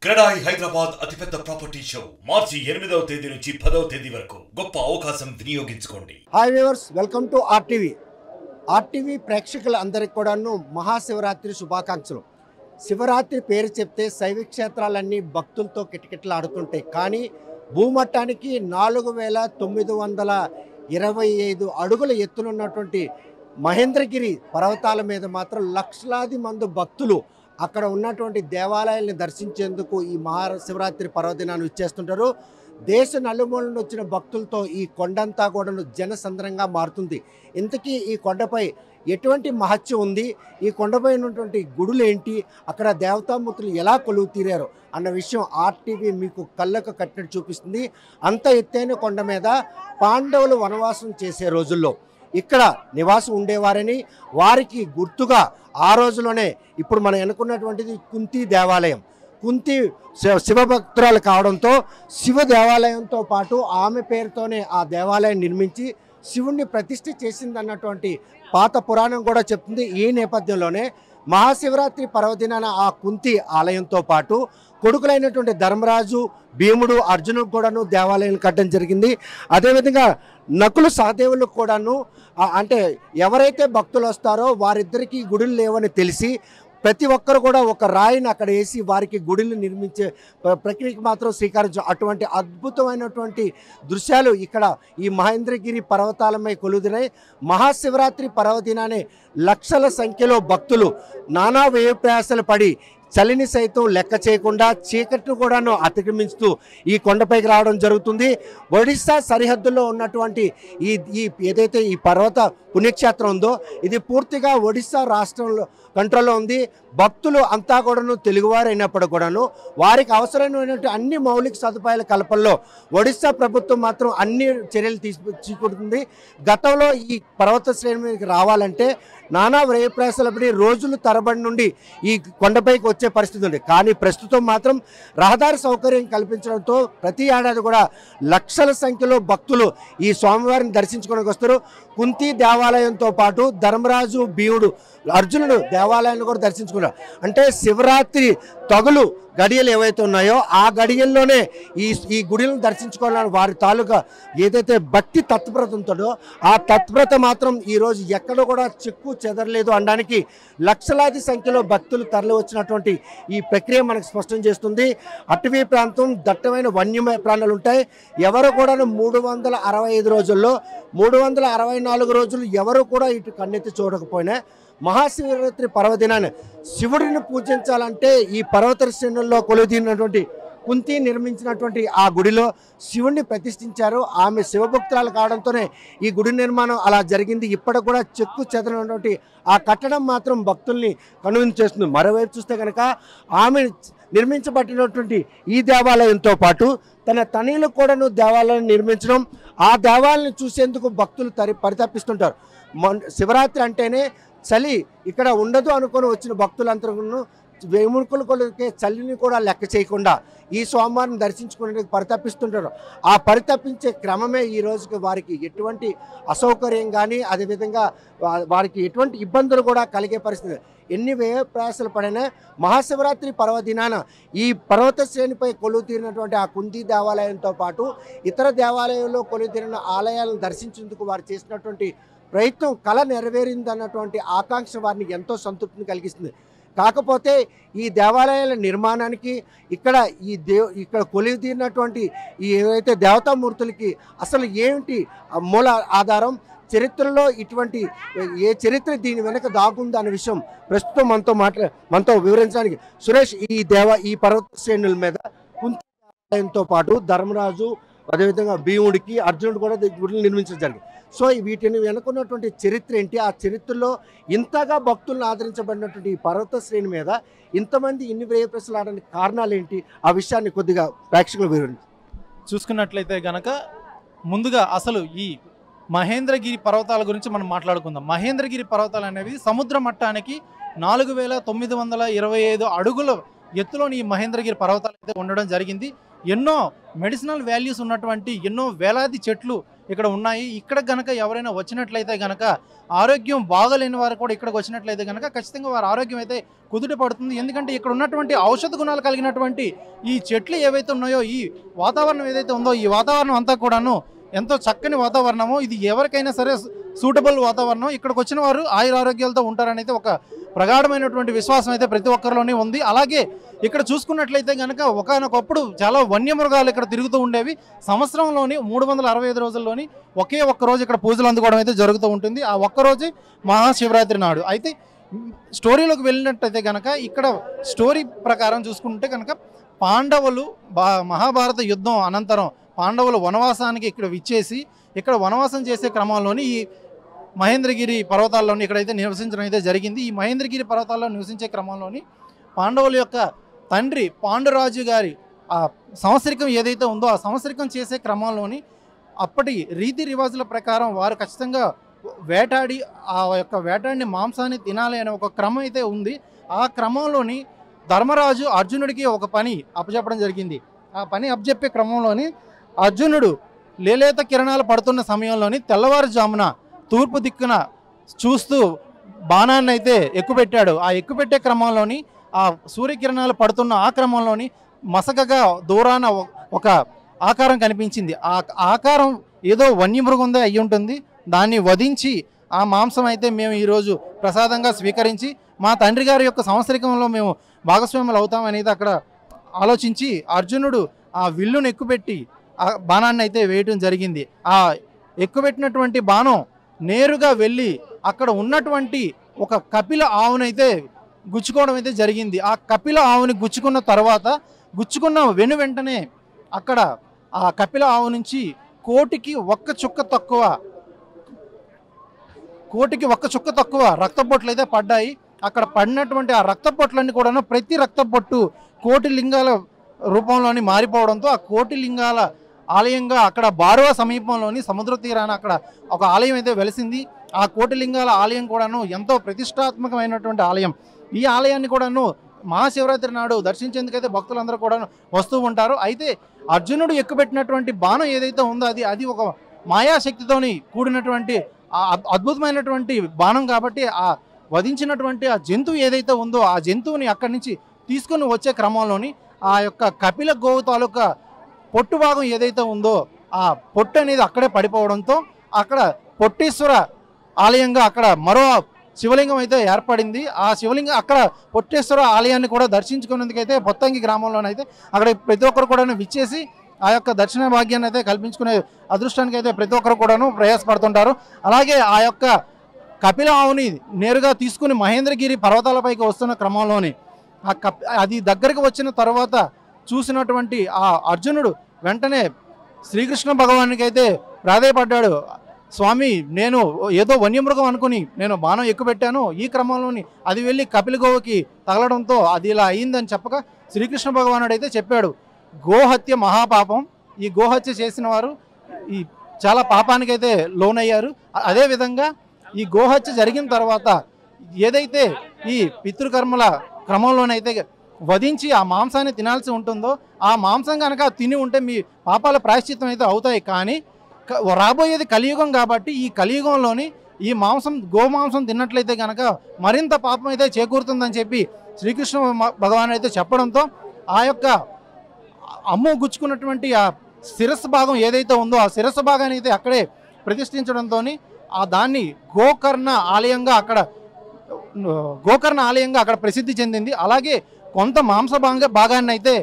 క్రెడాయి హైదరాబాద్ అతిపెద్ద property show మార్చి 8వ తేదీ నుంచి 10వ తేదీ వరకు గొప్ప అవకాశం వినియోగించుకోండి. Hi viewers, welcome to RTV. RTV ప్రేక్షకులందరికీ కూడాను మహాశివరాత్రి శుభాకాంక్షలు. శివరాత్రి పేరు చెప్తే శైవ క్షేత్రాలన్నీ భక్తులతో కిటకిటలాడుతుంటాయి. కానీ భూమట్టానికి 4925 అడుగుల ఎత్తునున్నటువంటి మహేంద్రగిరి పర్వతాల మీద మాత్రం లక్షలాది మంది భక్తులు అక్కడ ఉన్నటువంటి దేవాలయాలను దర్శించేందుకు ఈ మహాశివరాత్రి పర్వదినాన్ని ఇచ్చేస్తుంటారు. దేశ నలుమూలన వచ్చిన భక్తులతో ఈ కొండంతా కూడా జనసంద్రంగా మారుతుంది. ఇంతకీ ఈ కొండపై ఎటువంటి మహత్యం ఉంది, ఈ కొండపై ఉన్నటువంటి గుడులు ఏంటి, అక్కడ దేవతామూర్తులు ఎలా కొలువు తీరారు అన్న విషయం ఆర్టీవీ మీకు కళ్ళకు కట్టినట్టు చూపిస్తుంది. అంత ఎత్తైన కొండ మీద పాండవులు వనవాసం చేసే రోజుల్లో ఇక్కడ నివాసం ఉండేవారని, వారికి గుర్తుగా ఆ రోజులోనే ఇప్పుడు మనం ఎన్నుకున్నటువంటిది కుంతి దేవాలయం. కుంతి శివభక్తురాలు కావడంతో శివ దేవాలయంతో పాటు ఆమె పేరుతోనే ఆ దేవాలయం నిర్మించి శివుణ్ణి ప్రతిష్ఠ చేసిందన్నటువంటి పాత పురాణం కూడా చెప్తుంది. ఈ నేపథ్యంలోనే మహాశివరాత్రి పర్వదినాన ఆ కుంతి ఆలయంతో పాటు కొడుకులైనటువంటి ధర్మరాజు, భీముడు, అర్జునుడు కూడాను దేవాలయం కట్టడం జరిగింది. అదేవిధంగా నకులు సహదేవులకు కూడాను అంటే ఎవరైతే భక్తులు వస్తారో వారిద్దరికీ గుడులు లేవని తెలిసి ప్రతి ఒక్కరు కూడా ఒక రాయిని అక్కడ వేసి వారికి గుడిని నిర్మించే ప్రక్రియకి మాత్రం శ్రీకారం. అటువంటి అద్భుతమైనటువంటి దృశ్యాలు ఇక్కడ ఈ మహేంద్రగిరి పర్వతాలపై కొలువుదినాయి. మహాశివరాత్రి పర్వదినానే లక్షల సంఖ్యలో భక్తులు నానా వ్యయ ప్రయాసాలు పడి చలిని సైతం లెక్క చేయకుండా చీకటిని కూడాను అతిక్రమిస్తూ ఈ కొండపైకి రావడం జరుగుతుంది. ఒడిశా సరిహద్దుల్లో ఉన్నటువంటి ఈ ఏదైతే ఈ పర్వత పుణ్యక్షేత్రం ఉందో ఇది పూర్తిగా ఒడిశా రాష్ట్రంలో కంట్రోల్లో ఉంది. భక్తులు అంతా కూడాను తెలుగువారైనప్పుడు కూడాను వారికి అవసరమైనటువంటి అన్ని మౌలిక సదుపాయాల కల్పనలో ఒడిశా ప్రభుత్వం మాత్రం అన్ని చర్యలు తీసుకుంటుంది. గతంలో ఈ పర్వత శ్రేణి మీదకి రావాలంటే నానా వ్యయప్రయాసాలు పడి రోజులు తరబడి నుండి ఈ కొండపైకి వచ్చే పరిస్థితి ఉంది. కానీ ప్రస్తుతం మాత్రం రహదారి సౌకర్యం కల్పించడంతో ప్రతి ఏడాది కూడా లక్షల సంఖ్యలో భక్తులు ఈ స్వామివారిని దర్శించుకోవడానికి వస్తారు. కుంతి దేవాలయంతో పాటు ధర్మరాజు, భీముడు, అర్జునుడు దేవాలయాన్ని కూడా దర్శించుకున్నారు. అంటే శివరాత్రి తగులు గడియలు ఏవైతే ఉన్నాయో ఆ గడియల్లోనే ఈ గుడిలను దర్శించుకోవాలని వారి తాలూకా ఏదైతే భక్తి తత్పరత ఉంటుందో ఆ తత్పరత మాత్రం ఈరోజు ఎక్కడ కూడా చెక్కు చెదరలేదు అనడానికి లక్షలాది సంఖ్యలో భక్తులు తరలి వచ్చినటువంటి ఈ ప్రక్రియ మనకు స్పష్టం చేస్తుంది. అటవీ ప్రాంతం, దట్టమైన వన్యమయ ప్రాణాలు ఉంటాయి. ఎవరు కూడా 365 రోజుల్లో 364 రోజులు ఎవరు కూడా ఇటు కన్నెత్తి చూడకపోయినా మహాశివరాత్రి పర్వదినాన్ని శివుడిని పూజించాలంటే ఈ పర్వత శ్రేణుల్లో కొలువుదీరినటువంటి కుంతి నిర్మించినటువంటి ఆ గుడిలో శివుణ్ణి ప్రతిష్ఠించారు. ఆమె శివభక్తురాలు కావడంతోనే ఈ గుడి నిర్మాణం అలా జరిగింది. ఇప్పటికి కూడా చెక్కు చెదరనటువంటి ఆ కట్టడం మాత్రం భక్తుల్ని కనువిందు చేస్తుంది. మరోవైపు చూస్తే కనుక ఆమె నిర్మించబడినటువంటి ఈ దేవాలయంతో పాటు తన తనయులకు కూడాను దేవాలయం నిర్మించడం, ఆ దేవాలయాన్ని చూసేందుకు భక్తులు పరితపిస్తుంటారు. శివరాత్రి అంటేనే చలి ఇక్కడ ఉండదు అనుకొని వచ్చిన భక్తులందరూ వేముడుకుల కొలికే చలిని కూడా లెక్క చేయకుండా ఈ స్వామివారిని దర్శించుకునేందుకు పరితపిస్తుంటారు. ఆ పరితపించే క్రమమే ఈ రోజుకి వారికి ఎటువంటి అసౌకర్యం కానీ అదేవిధంగా వారికి ఎటువంటి ఇబ్బందులు కూడా కలిగే పరిస్థితి. ఎన్ని వ్యయ ప్రయాసాలు పడినా మహాశివరాత్రి పర్వదినాన ఈ పర్వత శ్రేణిపై కొలువు తీరినటువంటి ఆ కుంతి దేవాలయంతో పాటు ఇతర దేవాలయంలో కొలువు తీరిన ఆలయాలను దర్శించేందుకు వారు చేసినటువంటి ప్రయత్నం కళ నెరవేరిందన్నటువంటి ఆకాంక్ష వారిని ఎంతో సంతృప్తిని కలిగిస్తుంది. కాకపోతే ఈ దేవాలయాల నిర్మాణానికి ఇక్కడ కొలువు తీరినటువంటి ఈ ఏవైతే దేవతామూర్తులకి అసలు ఏమిటి మూల ఆధారం, చరిత్రలో ఇటువంటి ఏ చరిత్ర దీని వెనక దాగుంది అనే విషయం ప్రస్తుతం మనతో వివరించడానికి సురేష్ ఈ పర్వత శ్రేణుల మీద కుంతి దేవాలయంతో పాటు ధర్మరాజు, అదేవిధంగా భీముడికి, అర్జునుడు కూడా గుడిని నిర్మించడం జరిగింది. సో వీటిని వెనుకున్నటువంటి చరిత్ర ఏంటి, ఆ చరిత్రలో ఇంతగా భక్తులను ఆదరించబడినటువంటి ఈ పర్వత శ్రేణి మీద ఇంతమంది ఇన్ని వ్యయప్రయాసాలు ఆడడానికి కారణాలు ఏంటి, ఆ విషయాన్ని కొద్దిగా ప్రేక్షకులు వివరించి చూసుకున్నట్లయితే గనక ముందుగా అసలు ఈ మహేంద్రగిరి పర్వతాల గురించి మనం మాట్లాడుకుందాం. మహేంద్రగిరి పర్వతాలు అనేవి సముద్ర మట్టానికి 4925 అడుగుల ఎత్తులోని ఈ మహేంద్రగిరి పర్వతాలు అయితే ఉండడం జరిగింది. ఎన్నో మెడిసినల్ వాల్యూస్ ఉన్నటువంటి ఎన్నో వేలాది చెట్లు ఇక్కడ ఉన్నాయి. ఇక్కడ గనక ఎవరైనా వచ్చినట్లయితే గనక ఆరోగ్యం బాగలేని వారు కూడా ఇక్కడికి వచ్చినట్లయితే గనక ఖచ్చితంగా వారి ఆరోగ్యం అయితే కుదుట పడుతుంది. ఎందుకంటే ఇక్కడ ఉన్నటువంటి ఔషధ గుణాలు కలిగినటువంటి ఈ చెట్లు ఏవైతే ఉన్నాయో, ఈ వాతావరణం ఏదైతే ఉందో, ఈ వాతావరణం అంతా కూడాను ఎంతో చక్కని వాతావరణము. ఇది ఎవరికైనా సరే సూటబుల్ వాతావరణం. ఇక్కడికి వచ్చిన వారు ఆయురారోగ్యాలతో ఉంటారని అయితే ఒక ప్రగాఢమైనటువంటి విశ్వాసం అయితే ప్రతి ఒక్కరిలోనే ఉంది. అలాగే ఇక్కడ చూసుకున్నట్లయితే కనుక ఒకానొకప్పుడు చాలా వన్యమృగాలు ఇక్కడ తిరుగుతూ ఉండేవి. సంవత్సరంలోని 365 రోజుల్లోని ఒకే ఒక్క రోజు ఇక్కడ పూజలు అందుకోవడం అయితే జరుగుతూ ఉంటుంది. ఆ ఒక్కరోజే మహాశివరాత్రి నాడు. అయితే స్టోరీలోకి వెళ్ళినట్టయితే కనుక ఇక్కడ స్టోరీ ప్రకారం చూసుకుంటే కనుక పాండవులు మహాభారత యుద్ధం అనంతరం పాండవులు వనవాసానికి ఇక్కడ విచ్చేసి ఇక్కడ వనవాసం చేసే క్రమంలోని ఈ మహేంద్రగిరి పర్వతాల్లోని ఇక్కడైతే నివసించడం అయితే జరిగింది. ఈ మహేంద్రగిరి పర్వతాల్లో నివసించే క్రమంలోని పాండవుల యొక్క తండ్రి పాండురాజు గారి ఆ సంవత్సరికం ఏదైతే ఉందో ఆ సంవత్సరికం చేసే క్రమంలోని అప్పటి రీతి రివాజుల ప్రకారం వారు ఖచ్చితంగా వేటాడి ఆ యొక్క వేటాడిని మాంసాన్ని తినాలి అనే ఒక క్రమం అయితే ఉంది. ఆ క్రమంలోని ధర్మరాజు అర్జునుడికి ఒక పని అప్పచెప్పడం జరిగింది. ఆ పని అప్పచెప్పే క్రమంలోని అర్జునుడు లేలేత కిరణాలు పడుతున్న సమయంలోని తెల్లవారుజామున తూర్పు దిక్కున చూస్తూ బాణాన్ని అయితే ఎక్కుపెట్టాడు. ఆ ఎక్కుపెట్టే క్రమంలోని ఆ సూర్యకిరణాలు పడుతున్న ఆ క్రమంలోని మసకగా దూరాన ఒక ఆకారం కనిపించింది. ఆ ఆకారం ఏదో వన్యమృగందే అయ్యి ఉంటుంది. దాన్ని వధించి ఆ మాంసం అయితే మేము ఈరోజు ప్రసాదంగా స్వీకరించి మా తండ్రి గారి యొక్క సంవత్సరికంలో మేము భాగస్వాములు అవుతామనేది అక్కడ ఆలోచించి అర్జునుడు ఆ విల్లును ఎక్కుపెట్టి ఆ బాణాన్ని అయితే వేయటం జరిగింది. ఆ ఎక్కుపెట్టినటువంటి బాణం నేరుగా వెళ్ళి అక్కడ ఉన్నటువంటి ఒక కపిల ఆవునైతే గుచ్చుకోవడం అయితే జరిగింది. ఆ కపిల ఆవుని గుచ్చుకున్న తర్వాత గుచ్చుకున్న వెంటనే అక్కడ ఆ కపిల ఆవు నుంచి కోటికి ఒక్క చుక్క తక్కువ రక్తపొట్లు అయితే పడ్డాయి. అక్కడ పడినటువంటి ఆ రక్తపొట్లన్నీ కూడాను ప్రతి రక్తపొట్టు కోటి లింగాల రూపంలోని మారిపోవడంతో ఆ కోటి లింగాల ఆలయంగా అక్కడ బారువా సమీపంలోని సముద్ర తీరాన అక్కడ ఒక ఆలయం అయితే వెలిసింది. ఆ కోటి లింగాల ఆలయం కూడాను ఎంతో ప్రతిష్టాత్మకమైనటువంటి ఆలయం. ఈ ఆలయాన్ని కూడాను మహాశివరాత్రి నాడు దర్శించేందుకైతే భక్తులందరూ కూడా వస్తూ ఉంటారు. అయితే అర్జునుడు ఎక్కుపెట్టినటువంటి బాణం ఏదైతే ఉందో అది ఒక మాయాశక్తితోని కూడినటువంటి అద్భుతమైనటువంటి బాణం కాబట్టి ఆ వధించినటువంటి ఆ జంతువు ఏదైతే ఉందో ఆ జంతువుని అక్కడి నుంచి తీసుకుని వచ్చే క్రమంలోని ఆ యొక్క కపిల గోవు తాలూకా పొట్టు భాగం ఏదైతే ఉందో ఆ పొట్టు అనేది అక్కడే పడిపోవడంతో అక్కడ పొట్టేశ్వర ఆలయంగా అక్కడ మరో శివలింగం అయితే ఏర్పడింది. ఆ శివలింగం అక్కడ పొట్టేశ్వర ఆలయాన్ని కూడా దర్శించుకునేందుకైతే పొత్తంగి గ్రామంలోనైతే అక్కడ ప్రతి ఒక్కరు కూడా విచ్చేసి ఆ యొక్క దర్శన భాగ్యాన్ని అయితే కల్పించుకునే అదృష్టానికి అయితే ప్రతి ఒక్కరు కూడాను ప్రయాసపడుతుంటారు. అలాగే ఆ యొక్క కపిల ఆవుని నేరుగా తీసుకుని మహేంద్రగిరి పర్వతాలపైకి వస్తున్న క్రమంలోని అది దగ్గరికి వచ్చిన తర్వాత చూసినటువంటి ఆ అర్జునుడు వెంటనే శ్రీకృష్ణ భగవానికి అయితే ప్రాధేయపడ్డాడు. స్వామి, నేను ఏదో వన్యమృగం అనుకుని నేను బాణం ఎక్కుపెట్టాను. ఈ క్రమంలోని అది వెళ్ళి కపిల గోవుకి తగలడంతో అది ఇలా అయిందని చెప్పక శ్రీకృష్ణ భగవానుడు అయితే చెప్పాడు, గోహత్య మహాపాపం. ఈ గోహత్య చేసిన వారు ఈ చాలా పాపానికైతే లోనయ్యారు. అదేవిధంగా ఈ గోహత్య జరిగిన తర్వాత ఏదైతే ఈ పితృకర్మల క్రమంలోనైతే వధించి ఆ మాంసాన్ని తినాల్సి ఉంటుందో ఆ మాంసం కనుక తిని ఉంటే మీ పాపాల ప్రాయశ్చిత్తం అయితే అవుతాయి. కానీ రాబోయేది కలియుగం కాబట్టి ఈ కలియుగంలోని ఈ గోమాంసం తిన్నట్లయితే కనుక మరింత పాపం అయితే చేకూరుతుందని చెప్పి శ్రీకృష్ణ భగవాన్ అయితే చెప్పడంతో ఆ యొక్క అమ్ము గుచ్చుకున్నటువంటి ఆ శిరస్సు భాగం ఏదైతే ఉందో ఆ శిరస్సు భాగాన్ని అయితే అక్కడే ప్రతిష్ఠించడంతో ఆ దాన్ని గోకర్ణ ఆలయంగా అక్కడ ప్రసిద్ధి చెందింది. అలాగే కొంత మాంస భాగాన్ని అయితే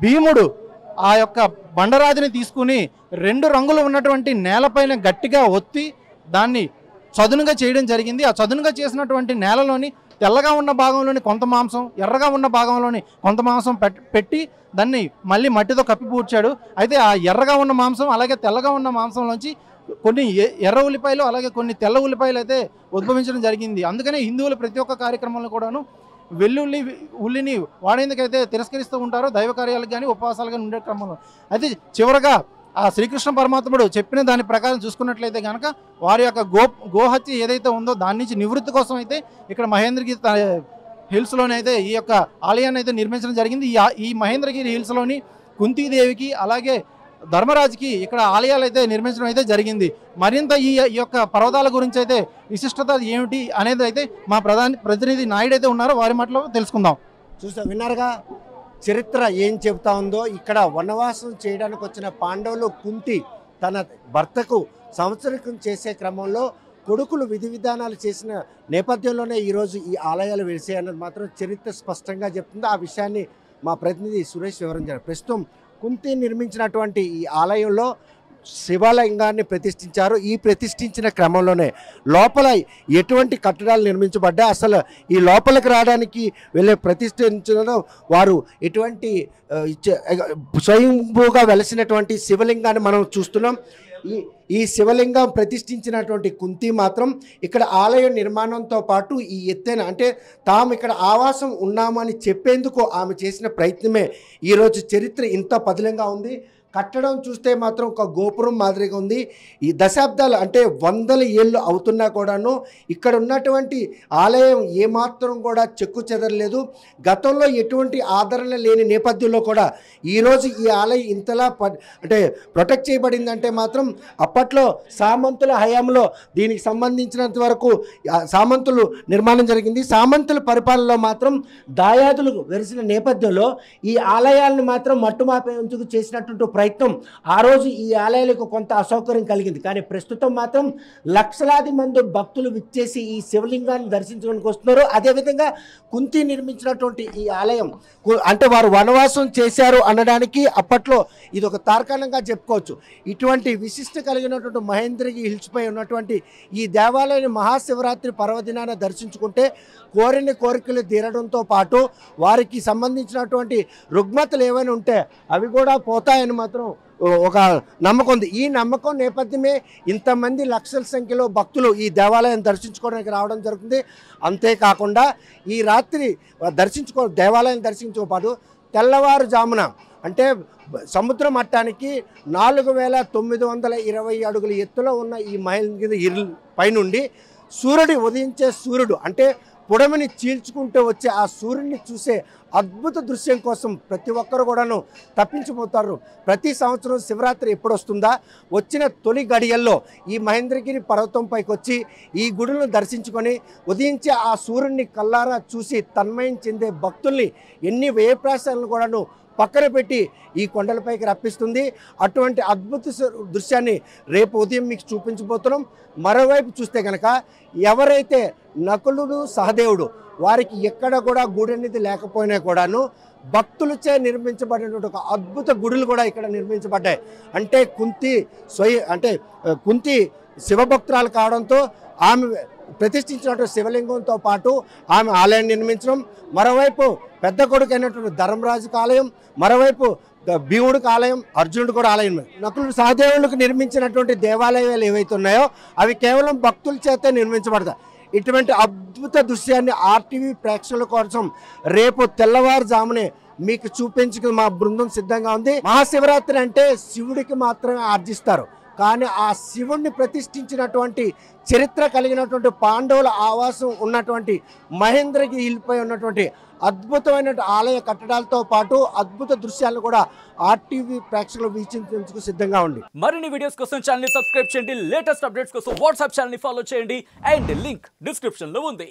భీముడు ఆ యొక్క బండరాజుని తీసుకుని 2 రంగులు ఉన్నటువంటి నేలపైన గట్టిగా ఒత్తి దాన్ని చదునుగా చేయడం జరిగింది. ఆ చదునుగా చేసినటువంటి నేలలోని తెల్లగా ఉన్న భాగంలోని కొంత మాంసం, ఎర్రగా ఉన్న భాగంలోని కొంత మాంసం పెట్టి దాన్ని మళ్ళీ మట్టితో కప్పిపూడ్చాడు. అయితే ఆ ఎర్రగా ఉన్న మాంసం అలాగే తెల్లగా ఉన్న మాంసంలోంచి కొన్ని ఎర్ర ఉల్లిపాయలు అలాగే కొన్ని తెల్ల ఉల్లిపాయలు అయితే ఉద్భవించడం జరిగింది. అందుకనే హిందువులు ప్రతి ఒక్క కార్యక్రమంలో కూడాను ఉల్లిని వాడేందుకైతే తిరస్కరిస్తూ ఉంటారు, దైవ కార్యాలకు కానీ ఉపవాసాలు కానీ ఉండే క్రమంలో. అయితే చివరగా ఆ శ్రీకృష్ణ పరమాత్ముడు చెప్పిన దాని ప్రకారం చూసుకున్నట్లయితే కనుక వారి యొక్క గోహత్య ఏదైతే ఉందో దాని నుంచి నివృత్తి కోసం అయితే ఇక్కడ మహేంద్రగిరి హిల్స్లోనైతే ఈ యొక్క ఆలయాన్ని అయితే నిర్మించడం జరిగింది. ఈ మహేంద్రగిరి హిల్స్లోని కుంతీదేవికి అలాగే ధర్మరాజుకి ఇక్కడ ఆలయాలు అయితే నిర్మించడం అయితే జరిగింది. మరింత ఈ యొక్క పర్వతాల గురించి అయితే విశిష్టత ఏమిటి అనేది అయితే మా ప్రతినిధి నాయుడు అయితే ఉన్నారో వారి మాటలో తెలుసుకుందాం. విన్నారుగా చరిత్ర ఏం చెబుతా ఉందో. ఇక్కడ వనవాసం చేయడానికి వచ్చిన పాండవులు కుంతి తన భర్తకు సంవత్సరికం చేసే క్రమంలో కొడుకులు విధి విధానాలు చేసిన నేపథ్యంలోనే ఈరోజు ఈ ఆలయాలు వెలిసాయన్నది మాత్రం చరిత్ర స్పష్టంగా చెప్తుంది. ఆ విషయాన్ని మా ప్రతినిధి సురేష్ వివరించారు. ప్రస్తుతం కుంతి నిర్మించినటువంటి ఈ ఆలయంలో శివలింగాన్ని ప్రతిష్ఠించారు. ఈ ప్రతిష్ఠించిన క్రమంలోనే లోపల ఎటువంటి కట్టడాలు నిర్మించబడ్డాయి, అసలు ఈ లోపలికి రావడానికి వెళ్ళే ప్రతిష్ఠించడం వారు ఎటువంటి స్వయంభూగా వెలసినటువంటి శివలింగాన్ని మనం చూస్తున్నాం. ఈ శివలింగం ప్రతిష్ఠించినటువంటి కుంతి మాత్రం ఇక్కడ ఆలయ నిర్మాణంతో పాటు ఈ ఎత్తైన అంటే తాము ఇక్కడ ఆవాసం ఉన్నామని చెప్పేందుకు ఆమె చేసిన ప్రయత్నమే ఈరోజు చరిత్ర ఇంత పదిలంగా ఉంది. కట్టడం చూస్తే మాత్రం ఒక గోపురం మాదిరిగా ఉంది. ఈ దశాబ్దాలు అంటే 100 ఏళ్ళు అవుతున్నా కూడాను ఇక్కడ ఉన్నటువంటి ఆలయం ఏమాత్రం కూడా చెక్కు చెదరలేదు. గతంలో ఎటువంటి ఆదరణ లేని నేపథ్యంలో కూడా ఈరోజు ఈ ఆలయం ఇంతలా అంటే ప్రొటెక్ట్ చేయబడిందంటే మాత్రం అప్పట్లో సామంతుల హయాంలో దీనికి సంబంధించినంత వరకు సామంతులు నిర్మాణం జరిగింది. సామంతుల పరిపాలనలో మాత్రం దాయాదులు వెలిసిన నేపథ్యంలో ఈ ఆలయాలను మాత్రం మట్టుమాపేందుకు చేసినటువంటి ప్రయత్నం ఆ రోజు ఈ ఆలయాలకు కొంత అసౌకర్యం కలిగింది. కానీ ప్రస్తుతం మాత్రం లక్షలాది మంది భక్తులు విచ్చేసి ఈ శివలింగాన్ని దర్శించడానికి వస్తున్నారు. అదేవిధంగా కుంతి నిర్మించినటువంటి ఈ ఆలయం అంటే వారు వనవాసం చేశారు అనడానికి అప్పట్లో ఇది ఒక తార్కాణంగా చెప్పుకోవచ్చు. ఇటువంటి విశిష్ట కలిగినటువంటి మహేంద్రగిరి హిల్స్ పై ఉన్నటువంటి ఈ దేవాలయాన్ని మహాశివరాత్రి పర్వదినాన దర్శించుకుంటే కోరిన కోరికలు తీరడంతో పాటు వారికి సంబంధించినటువంటి రుగ్మతలు ఏమైనా ఉంటే అవి కూడా పోతాయని మాత్రం ఒక నమ్మకం ఉంది. ఈ నమ్మకం నేపథ్యమే ఇంతమంది లక్షల సంఖ్యలో భక్తులు ఈ దేవాలయం దర్శించుకోవడానికి రావడం జరుగుతుంది. అంతేకాకుండా ఈ రాత్రి దేవాలయం దర్శించుకోపాటు తెల్లవారుజామున అంటే సముద్ర మట్టానికి 4920 అడుగుల ఎత్తులో ఉన్న ఈ మహేంద్రగిరి పైనుండి ఉదయించే సూర్యుడు అంటే పుడమిని చీల్చుకుంటూ వచ్చే ఆ సూర్యుడిని చూసే అద్భుత దృశ్యం కోసం ప్రతి ఒక్కరు కూడాను తప్పించిపోతారు. ప్రతి సంవత్సరం శివరాత్రి ఎప్పుడు వస్తుందా వచ్చిన తొలి గడియల్లో ఈ మహేంద్రగిరి పర్వతం పైకి వచ్చి ఈ గుడులను దర్శించుకొని ఉదయించే ఆ సూర్యుడిని కల్లారా చూసి తన్మయం చెందే భక్తుల్ని ఎన్ని వ్యయప్రాసాలను కూడాను పక్కన పెట్టి ఈ కొండలపైకి రప్పిస్తుంది. అటువంటి అద్భుత దృశ్యాన్ని రేపు ఉదయం మీకు చూపించబోతున్నాం. మరోవైపు చూస్తే కనుక ఎవరైతే నకులుడు సహదేవుడు వారికి ఎక్కడ కూడా గుడి అనేది లేకపోయినా కూడాను భక్తులచే నిర్మించబడినటువంటి ఒక అద్భుత గుడులు కూడా ఇక్కడ నిర్మించబడ్డాయి. అంటే కుంతి శివభక్తురాలు కావడంతో ఆమె ప్రతిష్ఠించినటువంటి శివలింగంతో పాటు ఆమె ఆలయాన్ని నిర్మించడం, మరోవైపు పెద్ద కొడుకు అయినటువంటి ధర్మరాజుకు ఆలయం, మరోవైపు భీముడికి ఆలయం, అర్జునుడు కూడా ఆలయం. నకులుడు సహదేవులకు నిర్మించినటువంటి దేవాలయాలు ఏవైతే ఉన్నాయో అవి కేవలం భక్తుల చేతే నిర్మించబడతాయి. ఇటువంటి అద్భుత దృశ్యాన్ని ఆర్టీవీ ప్రేక్షకుల కోసం రేపు తెల్లవారుజామునే మీకు చూపించుకు మా బృందం సిద్ధంగా ఉంది. మహాశివరాత్రి అంటే శివుడికి మాత్రమే ఆర్జిస్తారు. కానీ ఆ శివుణ్ణి ప్రతిష్ఠించినటువంటి చరిత్ర కలిగినటువంటి పాండవుల ఆవాసం ఉన్నటువంటి మహేంద్రగిరి హిల్పై ఉన్నటువంటి అద్భుతమైన ఆలయ కట్టడాలతో పాటు అద్భుత దృశ్యాలను కూడా ఆర్టీవీ ప్రేక్షకులు వీక్షించేందుకు సిద్ధంగా ఉంది. మరిన్ని వీడియోస్ కోసం ఛానల్ ని సబ్స్క్రైబ్ చేయండి. లేటెస్ట్ అప్డేట్స్ కోసం వాట్సాప్ ఛానల్ ని ఫాలో చేయండి. అండ్ లింక్ డిస్క్రిప్షన్ లో ఉంది.